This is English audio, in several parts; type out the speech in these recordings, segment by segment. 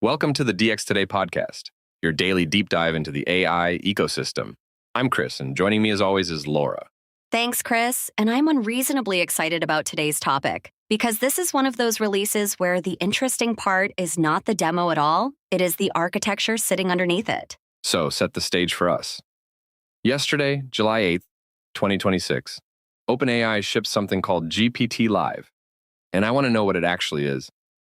Welcome to the DX Today podcast, your daily deep dive into the AI ecosystem. I'm Chris, and joining me as always is Laura. Thanks, Chris. And I'm unreasonably excited about today's topic because this is one of those releases where the interesting part is not the demo at all. It is the architecture sitting underneath it. So set the stage for us. Yesterday, July 8th, 2026, OpenAI shipped something called GPT Live. And I want to know what it actually is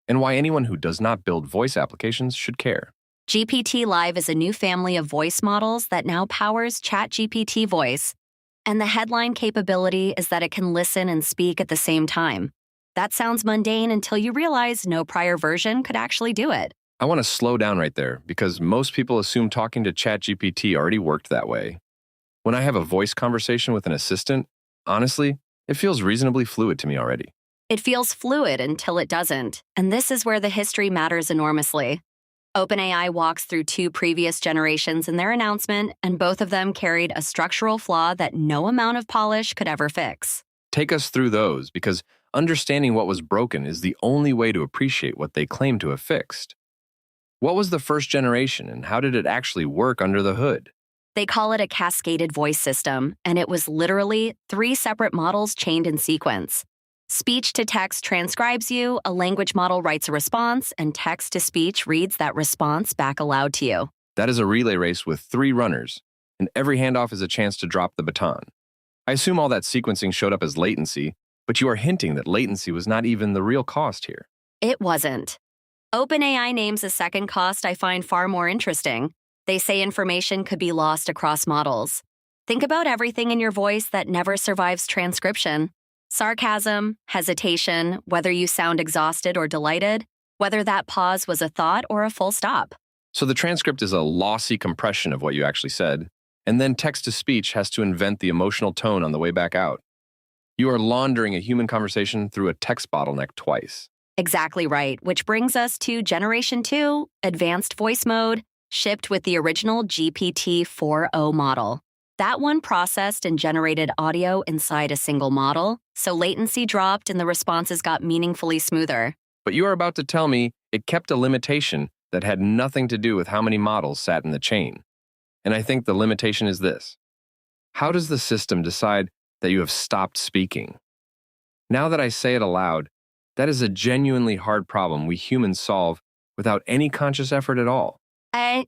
and why anyone who does not build voice applications should care. GPT Live is a new family of voice models that now powers ChatGPT Voice. And the headline capability is that it can listen and speak at the same time. That sounds mundane until you realize no prior version could actually do it. I want to slow down right there because most people assume talking to ChatGPT already worked that way. When I have a voice conversation with an assistant, honestly, it feels reasonably fluid to me already. It feels fluid until it doesn't, and this is where the history matters enormously. OpenAI walks through two previous generations in their announcement, and both of them carried a structural flaw that no amount of polish could ever fix. Take us through those, because understanding what was broken is the only way to appreciate what they claim to have fixed. What was the first generation, and how did it actually work under the hood? They call it a cascaded voice system, and it was literally 3 separate models chained in sequence. Speech-to-text transcribes you, a language model writes a response, and text-to-speech reads that response back aloud to you. That is a relay race with 3 runners, and every handoff is a chance to drop the baton. I assume all that sequencing showed up as latency, but you are hinting that latency was not even the real cost here. It wasn't. OpenAI names a second cost I find far more interesting. They say information could be lost across models. Think about everything in your voice that never survives transcription. Sarcasm, hesitation, whether you sound exhausted or delighted, whether that pause was a thought or a full stop. So the transcript is a lossy compression of what you actually said, and then text-to-speech has to invent the emotional tone on the way back out. You are laundering a human conversation through a text bottleneck twice. Exactly right, which brings us to Generation 2, Advanced Voice Mode, shipped with the original GPT 4.0 model. That one processed and generated audio inside a single model, so latency dropped and the responses got meaningfully smoother. But you are about to tell me it kept a limitation that had nothing to do with how many models sat in the chain. And I think the limitation is this. How does the system decide that you have stopped speaking? Now that I say it aloud, that is a genuinely hard problem we humans solve without any conscious effort at all.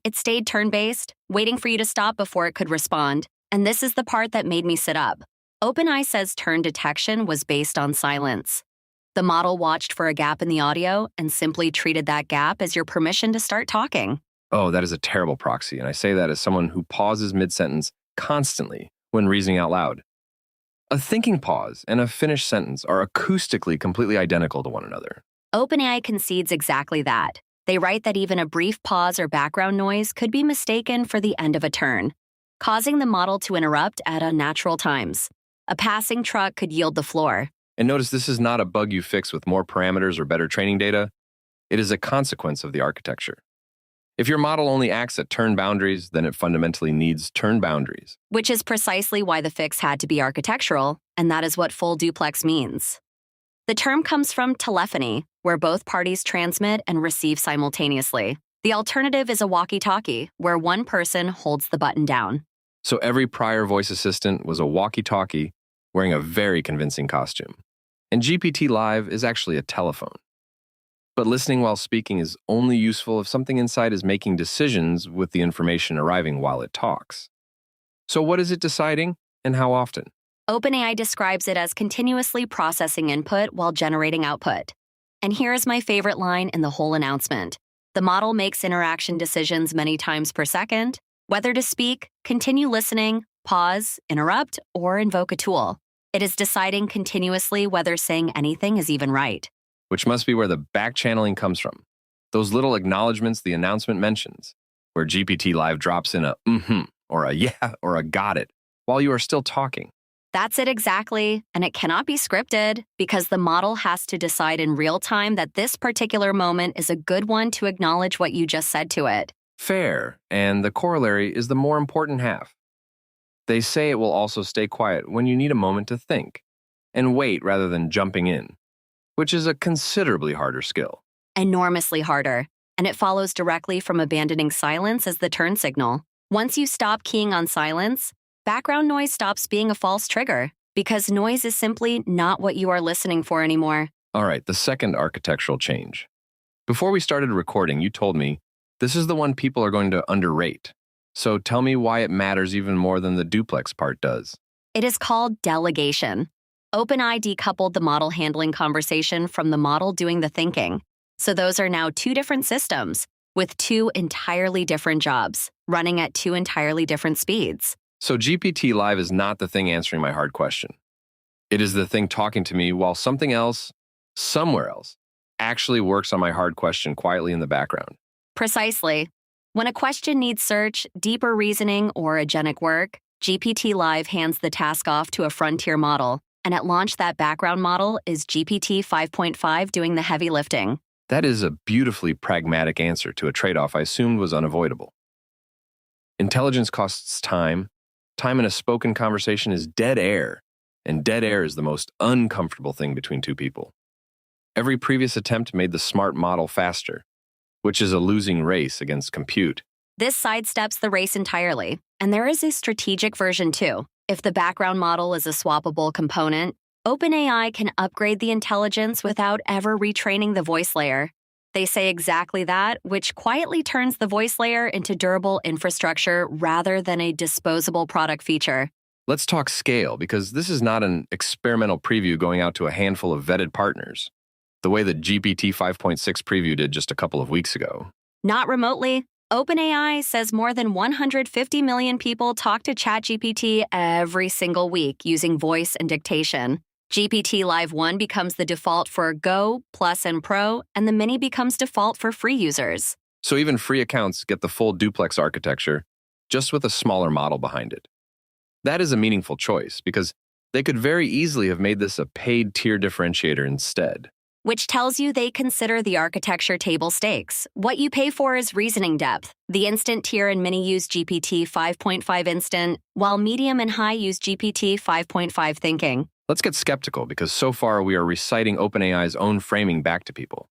It stayed turn-based, waiting for you to stop before it could respond. And this is the part that made me sit up. OpenAI says turn detection was based on silence. The model watched for a gap in the audio and simply treated that gap as your permission to start talking. Oh, that is a terrible proxy, and I say that as someone who pauses mid-sentence constantly when reasoning out loud. A thinking pause and a finished sentence are acoustically completely identical to one another. OpenAI concedes exactly that. They write that even a brief pause or background noise could be mistaken for the end of a turn, causing the model to interrupt at unnatural times. A passing truck could yield the floor. And notice this is not a bug you fix with more parameters or better training data. It is a consequence of the architecture. If your model only acts at turn boundaries, then it fundamentally needs turn boundaries. Which is precisely why the fix had to be architectural, and that is what full duplex means. The term comes from telephony, where both parties transmit and receive simultaneously. The alternative is a walkie-talkie, where one person holds the button down. So every prior voice assistant was a walkie-talkie wearing a very convincing costume. And GPT Live is actually a telephone. But listening while speaking is only useful if something inside is making decisions with the information arriving while it talks. So what is it deciding, and how often? OpenAI describes it as continuously processing input while generating output. And here is my favorite line in the whole announcement. The model makes interaction decisions many times per second, whether to speak, continue listening, pause, interrupt, or invoke a tool. It is deciding continuously whether saying anything is even right. Which must be where the back-channeling comes from. Those little acknowledgments the announcement mentions, where GPT Live drops in a or a yeah, or a got it, while you are still talking. That's it exactly, and it cannot be scripted because the model has to decide in real time that this particular moment is a good one to acknowledge what you just said to it. Fair, and the corollary is the more important half. They say it will also stay quiet when you need a moment to think, and wait rather than jumping in, which is a considerably harder skill. Enormously harder. and it follows directly from abandoning silence as the turn signal. Once you stop keying on silence, background noise stops being a false trigger because noise is simply not what you are listening for anymore. All right, the second architectural change. Before we started recording, you told me this is the one people are going to underrate. So tell me why it matters even more than the duplex part does. It is called delegation. OpenAI decoupled the model handling conversation from the model doing the thinking. So those are now two different systems with two entirely different jobs, running at two entirely different speeds. So GPT Live is not the thing answering my hard question. It is the thing talking to me while something else, somewhere else, actually works on my hard question quietly in the background. Precisely. When a question needs search, deeper reasoning, or agentic work, GPT Live hands the task off to a frontier model. And at launch, that background model is GPT 5.5 doing the heavy lifting. That is a beautifully pragmatic answer to a trade-off I assumed was unavoidable. Intelligence costs time. Time in a spoken conversation is dead air, and dead air is the most uncomfortable thing between two people. Every previous attempt made the smart model faster, which is a losing race against compute. This sidesteps the race entirely, and there is a strategic version too. If the background model is a swappable component, OpenAI can upgrade the intelligence without ever retraining the voice layer. They say exactly that, which quietly turns the voice layer into durable infrastructure rather than a disposable product feature. Let's talk scale, because this is not an experimental preview going out to a handful of vetted partners, the way the GPT 5.6 preview did just a couple of weeks ago. Not remotely. OpenAI says more than 150 million people talk to ChatGPT every single week using voice and dictation. GPT Live 1 becomes the default for Go, Plus, and Pro, and the Mini becomes default for free users. So even free accounts get the full duplex architecture, just with a smaller model behind it. That is a meaningful choice, because they could very easily have made this a paid tier differentiator instead. Which tells you they consider the architecture table stakes. What you pay for is reasoning depth. The instant tier and Mini use GPT 5.5 instant, while medium and high use GPT 5.5 thinking. Let's get skeptical, because so far we are reciting OpenAI's own framing back to people.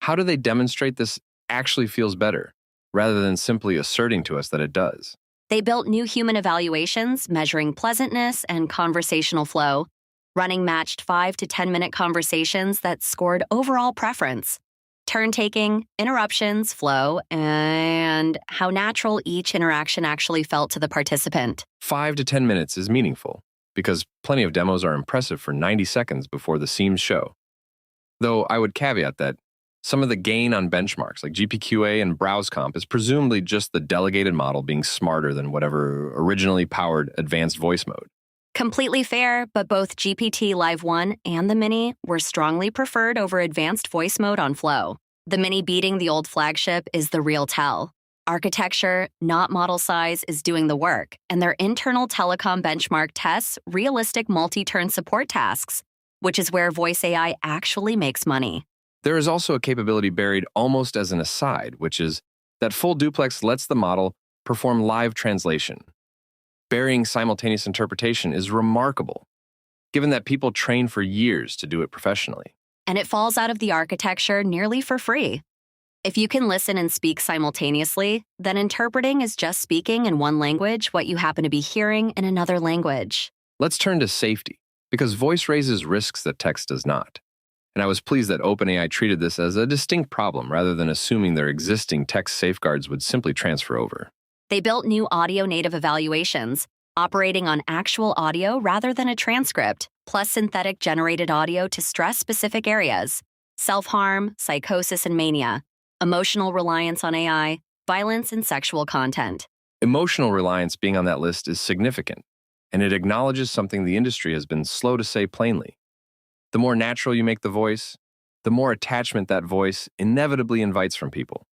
How do they demonstrate this actually feels better, rather than simply asserting to us that it does? They built new human evaluations measuring pleasantness and conversational flow, running matched 5 to 10-minute conversations that scored overall preference, turn-taking, interruptions, flow, and how natural each interaction actually felt to the participant. 5 to 10 minutes is meaningful, because plenty of demos are impressive for 90 seconds before the seams show. Though I would caveat that some of the gain on benchmarks like GPQA and BrowseComp is presumably just the delegated model being smarter than whatever originally powered advanced voice mode. Completely fair, but both GPT Live 1 and the Mini were strongly preferred over advanced voice mode on Flow. The Mini beating the old flagship is the real tell. Architecture, not model size, is doing the work, and their internal telecom benchmark tests realistic multi-turn support tasks, which is where voice AI actually makes money. There is also a capability buried almost as an aside, which is that full duplex lets the model perform live translation. Burying simultaneous interpretation is remarkable, given that people train for years to do it professionally. And it falls out of the architecture nearly for free. If you can listen and speak simultaneously, then interpreting is just speaking in one language what you happen to be hearing in another language. Let's turn to safety, because voice raises risks that text does not. And I was pleased that OpenAI treated this as a distinct problem rather than assuming their existing text safeguards would simply transfer over. They built new audio-native evaluations, operating on actual audio rather than a transcript, plus synthetic generated audio to stress specific areas: self-harm, psychosis and mania, emotional reliance on AI, violence and sexual content. Emotional reliance being on that list is significant, and it acknowledges something the industry has been slow to say plainly. The more natural you make the voice, the more attachment that voice inevitably invites from people.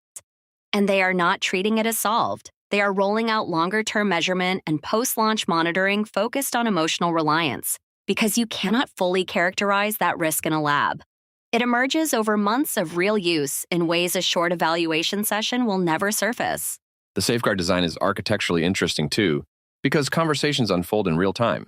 And they are not treating it as solved. They are rolling out longer-term measurement and post-launch monitoring focused on emotional reliance, because you cannot fully characterize that risk in a lab. It emerges over months of real use in ways a short evaluation session will never surface. The safeguard design is architecturally interesting too, because conversations unfold in real time.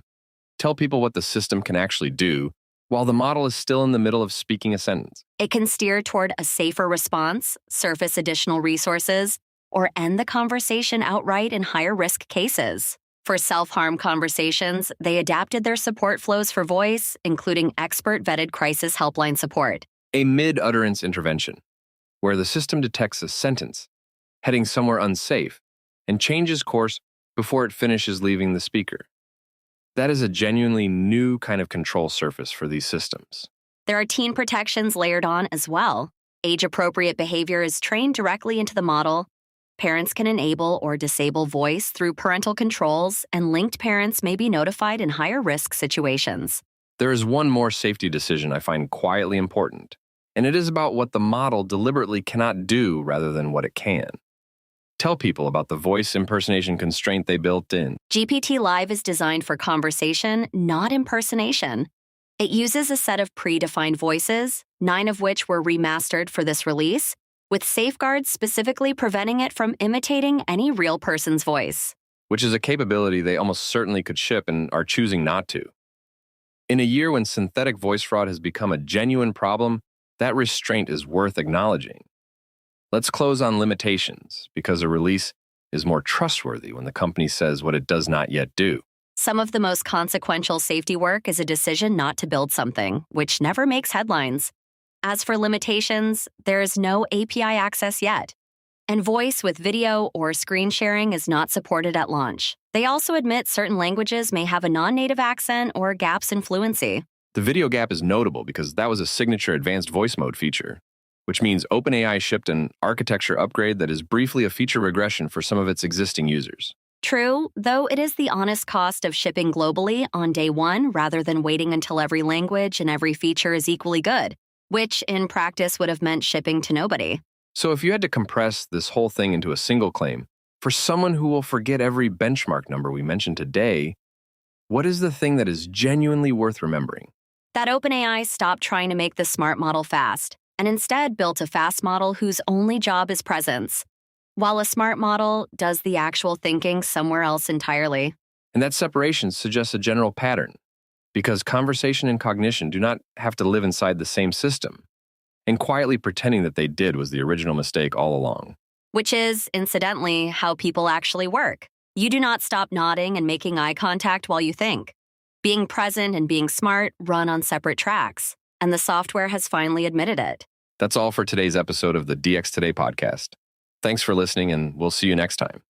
Tell people what the system can actually do, while the model is still in the middle of speaking a sentence. It can steer toward a safer response, surface additional resources, or end the conversation outright in higher risk cases. For self-harm conversations, they adapted their support flows for voice, including expert-vetted crisis helpline support. A mid-utterance intervention, where the system detects a sentence heading somewhere unsafe and changes course before it finishes leaving the speaker. That is a genuinely new kind of control surface for these systems. There are teen protections layered on as well. Age-appropriate behavior is trained directly into the model. Parents can enable or disable voice through parental controls, and linked parents may be notified in higher risk situations. There is one more safety decision I find quietly important, and it is about what the model deliberately cannot do rather than what it can. Tell people about the voice impersonation constraint they built in. GPT Live is designed for conversation, not impersonation. It uses a set of predefined voices, 9 of which were remastered for this release, with safeguards specifically preventing it from imitating any real person's voice. Which is a capability they almost certainly could ship and are choosing not to. In a year when synthetic voice fraud has become a genuine problem, that restraint is worth acknowledging. Let's close on limitations, because a release is more trustworthy when the company says what it does not yet do. Some of the most consequential safety work is a decision not to build something, which never makes headlines. As for limitations, there is no API access yet, and voice with video or screen sharing is not supported at launch. They also admit certain languages may have a non-native accent or gaps in fluency. The video gap is notable because that was a signature advanced voice mode feature, which means OpenAI shipped an architecture upgrade that is briefly a feature regression for some of its existing users. True, though it is the honest cost of shipping globally on day one rather than waiting until every language and every feature is equally good, which in practice would have meant shipping to nobody. So if you had to compress this whole thing into a single claim, for someone who will forget every benchmark number we mentioned today, what is the thing that is genuinely worth remembering? That OpenAI stopped trying to make the smart model fast, and instead built a fast model whose only job is presence, while a smart model does the actual thinking somewhere else entirely. And that separation suggests a general pattern, because conversation and cognition do not have to live inside the same system, and quietly pretending that they did was the original mistake all along. Which is, incidentally, how people actually work. You do not stop nodding and making eye contact while you think. Being present and being smart run on separate tracks, and the software has finally admitted it. That's all for today's episode of the DX Today podcast. Thanks for listening, and we'll see you next time.